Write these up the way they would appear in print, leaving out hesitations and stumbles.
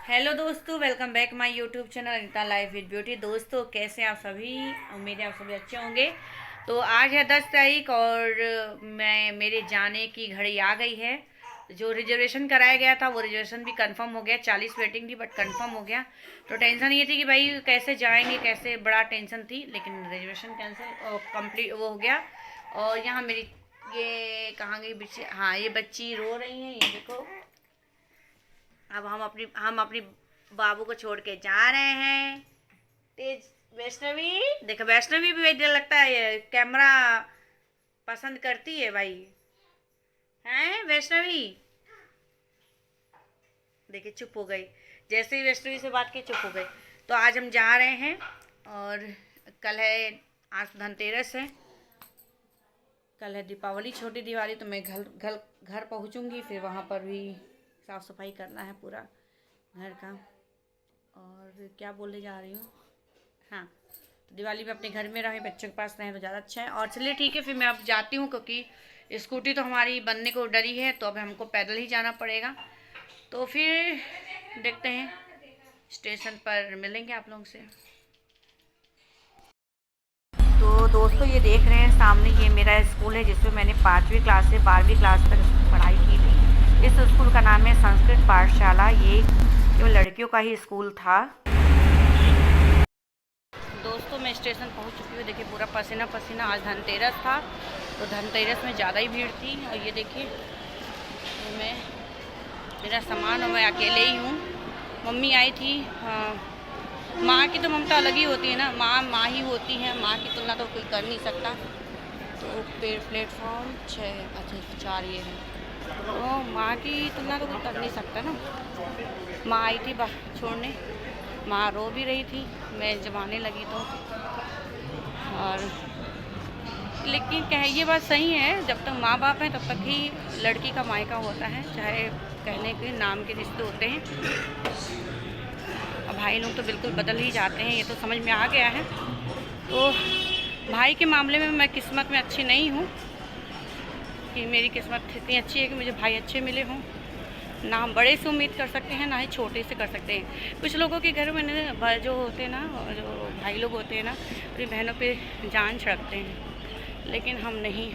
Hello दोस्तों, welcome back my YouTube channel Anita life with beauty. दोस्तों, कैसे हैं आप सभी? उम्मीद है आप सभी अच्छे होंगे। तो आज है 10 तारीख और मेरे जाने की घड़ी आ गई है। जो रिजर्वेशन कराया गया था वो रिजर्वेशन भी कंफर्म हो गया। 40 वेटिंग थी बट कंफर्म हो गया। तो टेंशन ये थी कि भाई कैसे जाएंगे, कैसे, बड़ा टेंशन थी। लेकिन रिजर्वेशन कैंसिल कंप्लीट वो हो गया। और यहाँ मेरी ये कहाँ गई बच्ची? हाँ, ये बच्ची रो रही है, ये देखो। अब हम अपनी बाबू को छोड़ के जा रहे हैं। तेज वैष्णवी, देखो वैष्णवी भी भाई लगता है ये कैमरा पसंद करती है भाई। हैं वैष्णवी? देखिए चुप हो गई। जैसे ही वैष्णवी से बात की चुप हो गई। तो आज हम जा रहे हैं और कल है, आज धनतेरस है, कल है दीपावली, छोटी दिवाली। तो मैं घर घर घर पहुँचूँगी, फिर वहाँ पर भी साफ़ सफाई करना है पूरा घर का। और क्या बोलने जा रही हूँ, हाँ, तो दिवाली में अपने घर में रहें, बच्चों के पास रहें तो ज़्यादा अच्छा है। और चलिए ठीक है, फिर मैं अब जाती हूँ क्योंकि स्कूटी तो हमारी बनने को डरी है, तो अब हमको पैदल ही जाना पड़ेगा। तो फिर देखते हैं, स्टेशन पर मिलेंगे आप लोगों से। तो दोस्तों, ये देख रहे हैं सामने, ये मेरा स्कूल है जिसमें मैंने 5वीं क्लास से 12वीं क्लास तक पढ़ाई की थी। इस स्कूल का नाम है संस्कृत पाठशाला। ये केवल लड़कियों का ही स्कूल था। दोस्तों, मैं स्टेशन पहुंच चुकी हूँ। देखिए पूरा पसीना पसीना। आज धनतेरस था तो धनतेरस में ज़्यादा ही भीड़ थी। और ये देखिए, तो मेरा सामान और मैं अकेले ही हूँ। मम्मी आई थी। हाँ, माँ की तो ममता अलग ही होती है ना। माँ माँ ही होती है, माँ की तुलना तो कोई कर नहीं सकता। तो प्लेटफॉर्म 6, अच्छा 4 ये है। तो माँ की तुलना तो कोई कर नहीं सकता ना। माँ आई थी छोड़ने, माँ रो भी रही थी, मैं जब आने लगी तो। और लेकिन ये बात सही है, जब तक माँ बाप हैं तब तक ही लड़की का मायका होता है, चाहे कहने के नाम के रिश्ते होते हैं। और भाई लोग तो बिल्कुल बदल ही जाते हैं, ये तो समझ में आ गया है। तो भाई के मामले में मैं किस्मत में अच्छी नहीं हूँ कि मेरी किस्मत इतनी अच्छी है कि मुझे भाई अच्छे मिले हों। ना हम बड़े से उम्मीद कर सकते हैं, ना ही छोटे से कर सकते हैं। कुछ लोगों के घर में जो होते हैं ना, जो भाई लोग होते हैं ना, अपनी बहनों पे जान छिड़कते हैं, लेकिन हम नहीं।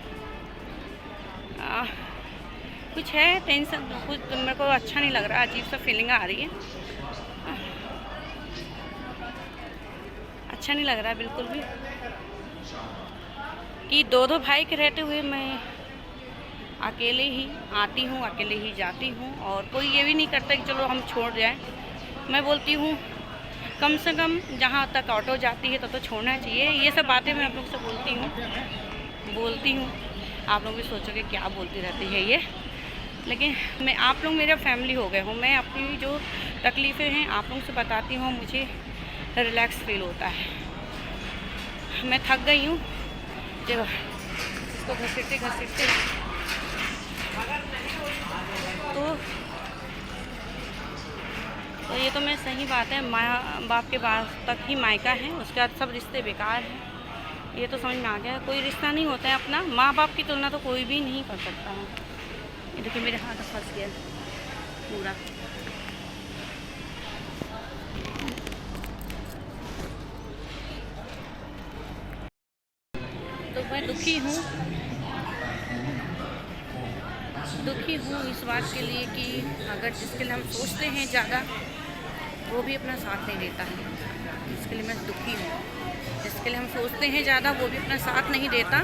कुछ है टेंशन, कुछ मेरे को अच्छा नहीं लग रहा, अजीब सा फीलिंग आ रही है। अच्छा नहीं लग रहा बिल्कुल भी कि दो भाई के रहते हुए मैं अकेले ही आती हूँ, अकेले ही जाती हूँ। और कोई ये भी नहीं करता कि चलो हम छोड़ जाएं। मैं बोलती हूँ कम से कम जहाँ तक ऑटो जाती है तो छोड़ना चाहिए। ये सब बातें मैं आप लोग से बोलती हूँ। आप लोग भी सोचोगे क्या बोलती रहती है ये, लेकिन मैं, आप लोग मेरा फैमिली हो गए हो। मैं अपनी जो तकलीफ़ें हैं आप लोगों से बताती हूँ, मुझे रिलैक्स फील होता है। मैं थक गई हूँ जब इसको घसीटते तो ये तो मैं सही बात है, माँ बाप के बाद तक ही मायका है, उसके बाद सब रिश्ते बेकार हैं। ये तो समझ में आ गया, कोई रिश्ता नहीं होता है अपना। माँ बाप की तुलना तो कोई भी नहीं कर सकता है। ये देखिए मेरे हाथ फंस गया पूरा। तो मैं दुखी हूँ इस बात के लिए कि अगर जिसके लिए हम सोचते हैं ज़्यादा, वो भी अपना साथ नहीं देता है। इसके लिए मैं दुखी हूँ। जिसके लिए हम सोचते हैं ज़्यादा, वो भी अपना साथ नहीं देता।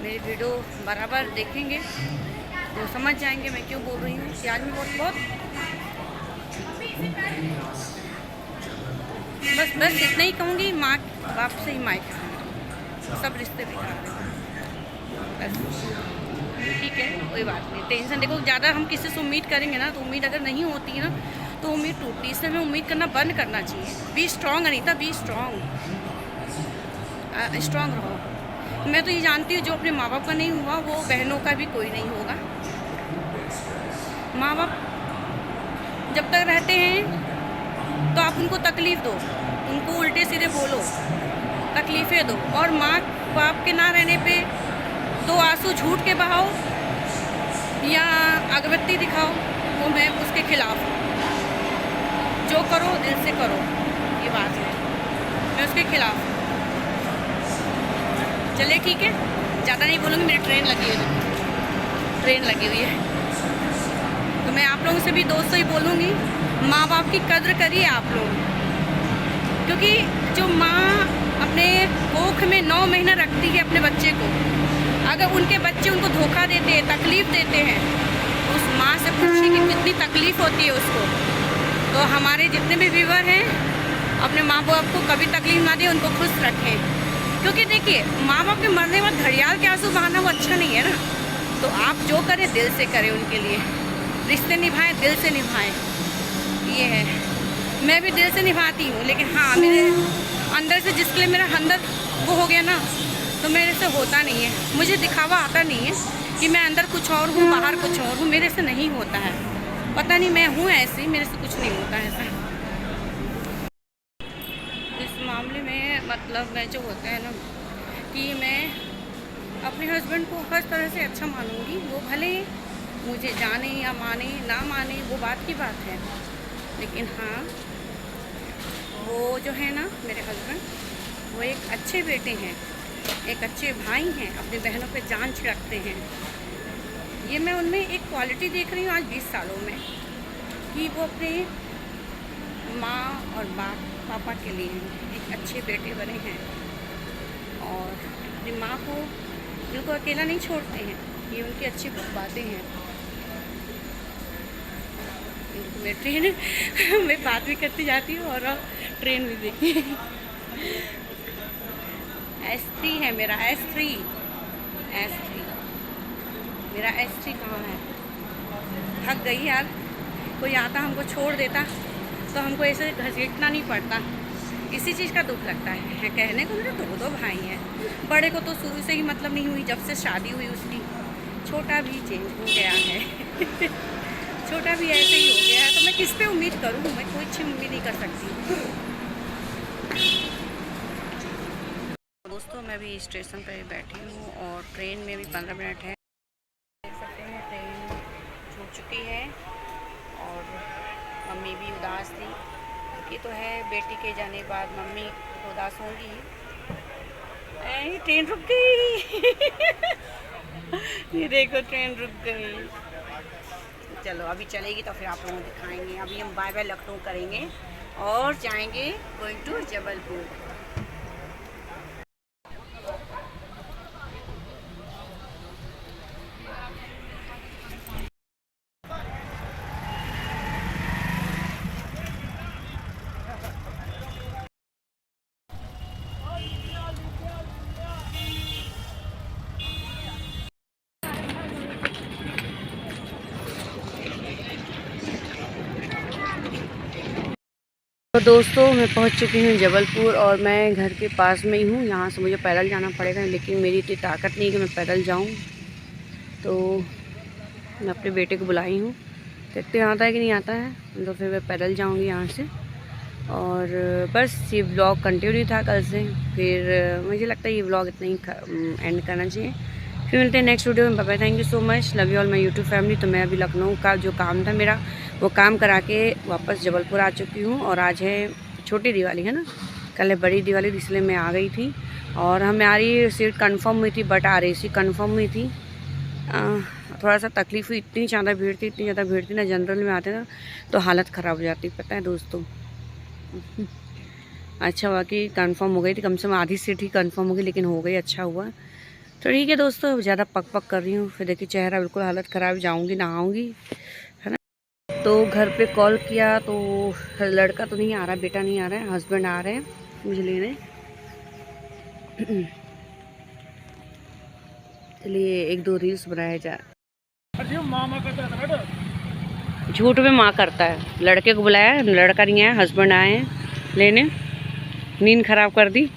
मेरी वीडियो बराबर देखेंगे तो समझ जाएंगे मैं क्यों बोल रही हूँ कि आज मैं बहुत बस इतना ही कहूँगी, माँ बाप से ही मायका है, सब रिश्ते बेकार हैं। बस ठीक है, कोई बात नहीं, टेंशन। देखो ज़्यादा हम किसी से उम्मीद करेंगे ना, तो उम्मीद अगर नहीं होती है ना तो उम्मीद टूटती है। इसलिए हमें उम्मीद करना बंद करना चाहिए। Be strong Anita, be strong रहो। मैं तो ये जानती हूँ जो अपने माँ बाप का नहीं हुआ वो बहनों का भी कोई नहीं होगा। माँ बाप जब तक रहते हैं तो आप उनको तकलीफ़ दो, उनको उल्टे सीधे बोलो, तकलीफ़ें दो। और माँ बाप के ना रहने पे 2 आंसू झूठ के बहाओ या अगरबत्ती दिखाओ, मैं उसके खिलाफ हूँ। जो करो दिल से करो, ये बात है, मैं उसके खिलाफ हूँ। चलिए ठीक है, ज़्यादा नहीं बोलूँगी, मेरी ट्रेन लगी हुई है, ट्रेन लगी हुई है। तो मैं आप लोगों से भी दोस्तों ही बोलूँगी, माँ बाप की कद्र करिए आप लोग, क्योंकि जो माँ अपने कोख में 9 महीना रखती है अपने बच्चे को, अगर उनके बच्चे उनको धोखा देते हैं, तकलीफ़ देते हैं, तो उस माँ से पूछिए कि कितनी तकलीफ़ होती है उसको। तो हमारे जितने भी व्यूअर हैं, अपने माँ बाप को कभी तकलीफ़ ना दें, उनको खुश रखें, क्योंकि देखिए माँ बाप के मरने के बाद घड़ियाल के आंसू बहाना वो अच्छा नहीं है ना। तो आप जो करें दिल से करें, उनके लिए रिश्ते निभाएं, दिल से निभाएं, ये है। मैं भी दिल से निभाती हूँ, लेकिन हाँ मेरे अंदर से जिसके लिए मेरा अंदर वो हो गया ना, तो मेरे से होता नहीं है। मुझे दिखावा आता नहीं है कि मैं अंदर कुछ और हूँ, बाहर कुछ और हूँ, मेरे से नहीं होता है। पता नहीं मैं हूँ ऐसी, मेरे से कुछ नहीं होता है ऐसा। इस मामले में मतलब मैं जो होता है ना, कि मैं अपने हस्बैंड को हर तरह से अच्छा मानूंगी। वो भले मुझे जाने या माने ना माने, वो बात की बात है, लेकिन हाँ वो जो है ना मेरे हस्बैंड, वो एक अच्छे बेटे हैं, एक अच्छे भाई हैं, अपनी बहनों पे जान छिड़कते हैं। ये मैं उनमें एक क्वालिटी देख रही हूँ आज 20 सालों में, कि वो अपने माँ और पापा के लिए एक अच्छे बेटे बने हैं, और अपनी माँ को उनको अकेला नहीं छोड़ते हैं। ये उनकी अच्छी बातें हैं। मैं ट्रेन मैं बात भी करती जाती हूँ और ट्रेन भी देखी। S3 है मेरा, S3 मेरा S3 कहाँ है? थक गई यार, कोई आता हमको छोड़ देता तो हमको ऐसे घसीटना नहीं पड़ता। इसी चीज़ का दुख लगता है। कहने को मेरे 2 भाई हैं, बड़े को तो शुरू से ही मतलब नहीं हुई, जब से शादी हुई उसकी। छोटा भी चेंज हो गया है छोटा भी ऐसे ही हो गया है, तो मैं किस पे उम्मीद करूँ? मैं कोई अच्छी उम्मीद नहीं कर सकती। दोस्तों मैं भी स्टेशन पर बैठी हूँ और ट्रेन में भी 15 मिनट है। देख सकते हैं ट्रेन छूट चुकी है और मम्मी भी उदास थी। ये तो है, बेटी के जाने के बाद मम्मी उदास होंगी। ट्रेन रुक गई ये देखो ट्रेन रुक गई। चलो अभी चलेगी तो फिर आप लोगों को दिखाएंगे। अभी हम बाय बाय लखनऊ करेंगे और जाएंगे गोइंग टू जबलपुर। तो दोस्तों मैं पहुंच चुकी हूं जबलपुर और मैं घर के पास में ही हूं। यहां से मुझे पैदल जाना पड़ेगा, लेकिन मेरी इतनी ताकत नहीं है कि मैं पैदल जाऊं। तो मैं अपने बेटे को बुलाई हूं, देखते हैं आता है कि नहीं आता है, तो फिर मैं पैदल जाऊंगी यहां से। और बस ये व्लॉग कंटिन्यू था कल से, फिर मुझे लगता है ये व्लॉग इतना ही एंड करना चाहिए। फिर मिलते हैं नेक्स्ट वीडियो में। Bye, thank you so much, love you all my YouTube family. तो मैं अभी लखनऊ का जो काम था मेरा, वो काम करा के वापस जबलपुर आ चुकी हूँ। और आज है छोटी दिवाली, है ना, कल है बड़ी दिवाली, इसलिए मैं आ गई थी। और हमारी सीट कंफर्म हुई थी, बट RAC कंफर्म हुई थी। थोड़ा सा तकलीफ हुई, इतनी ज़्यादा भीड़ थी ना, जनरल में आते ना तो हालत ख़राब हो जाती, पता है दोस्तों। अच्छा हुआ कि कंफर्म हो गई थी, कम से कम आधी सीट ही कंफर्म हो गई, लेकिन हो गई, अच्छा हुआ। तो ठीक है दोस्तों, ज़्यादा पक कर रही हूँ, फिर देखिए चेहरा बिल्कुल हालत ख़राब, जाऊँगी नहाऊँगी, है ना। तो घर पे कॉल किया तो लड़का तो नहीं आ रहा, बेटा नहीं आ रहा है, हस्बैंड आ रहे हैं मुझे लेने। चलिए 1-2 रील्स बनाया जाए। झूठ में माँ करता है। लड़के को बुलाया, लड़का नहीं आया, हस्बैंड आए हैं लेने, नींद खराब कर दी।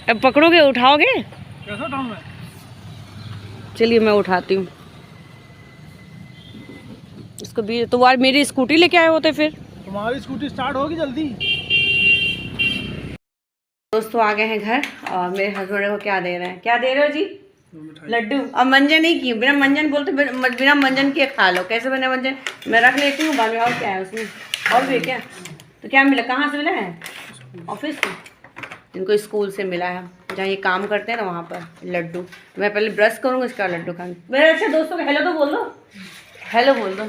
अब पकड़ोगे, उठाओगे? कैसा उठाऊं मैं? चलिए मैं उठाती हूँ इसको भी। तो यार मेरी स्कूटी लेके आए होते, फिर तुम्हारी स्कूटी स्टार्ट होगी जल्दी। दोस्तों आ गए हैं घर और मेरे हस्बैंड को क्या दे रहे हैं? क्या दे रहे हो जी? लड्डू अब मंजन ही की, बिना मंजन बोलते बिना मंजन के खा लो। कैसे बने मंजन? मैं रख लेती हूँ बाद में। और क्या है उसमें? और भी है क्या? तो क्या मिला? कहाँ से मिला है? ऑफिस से? इनको स्कूल से मिला है, जहाँ ये काम करते हैं ना वहाँ पर लड्डू। मैं पहले ब्रश करूँगा, इसका लड्डू खाऊंगी। मेरे अच्छे दोस्तों को हेलो तो बोल दो, हेलो बोल दो।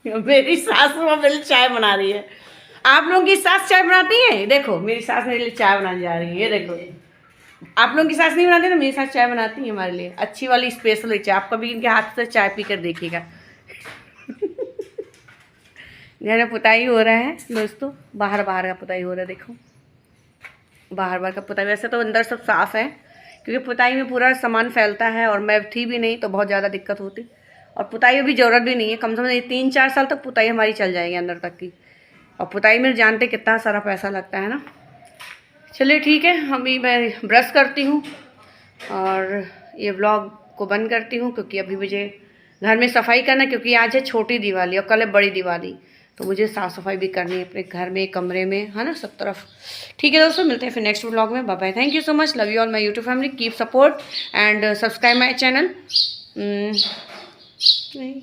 मेरी सास माँ मेरे लिए चाय बना रही है। आप लोगों की सास चाय बनाती है? देखो मेरी सास मेरे लिए चाय बनाने जा रही है, ये देखो। आप लोगों की सास नहीं बनाती ना, मेरी सास चाय बनाती है हमारे लिए, अच्छी वाली स्पेशल चाय। आप कभी इनके हाथ से चाय पी कर देखिएगा। घर में पुताई हो रहा है दोस्तों, बाहर बाहर का पुताई हो रहा है, देखो बाहर बाहर का पुताई। वैसे तो अंदर सब साफ़ है, क्योंकि पुताई में पूरा सामान फैलता है, और मैं थी भी नहीं तो बहुत ज़्यादा दिक्कत होती। और पुताई अभी ज़रूरत भी नहीं है, कम से कम 3-4 साल तक पुताई हमारी चल जाएगी अंदर तक की। और पुताई में जानते कितना सारा पैसा लगता है ना। चलिए ठीक है, अभी मैं ब्रश करती हूँ और ये व्लॉग को बंद करती हूँ, क्योंकि अभी मुझे घर में सफाई करना, क्योंकि आज है छोटी दिवाली और कल है बड़ी दिवाली, तो मुझे साफ़ सफाई भी करनी है अपने घर में, कमरे में, है ना, सब तरफ। ठीक है दोस्तों, मिलते हैं फिर नेक्स्ट व्लॉग में। Bye bye, thank you so much, love you all my YouTube family, keep support and subscribe my channel. नहीं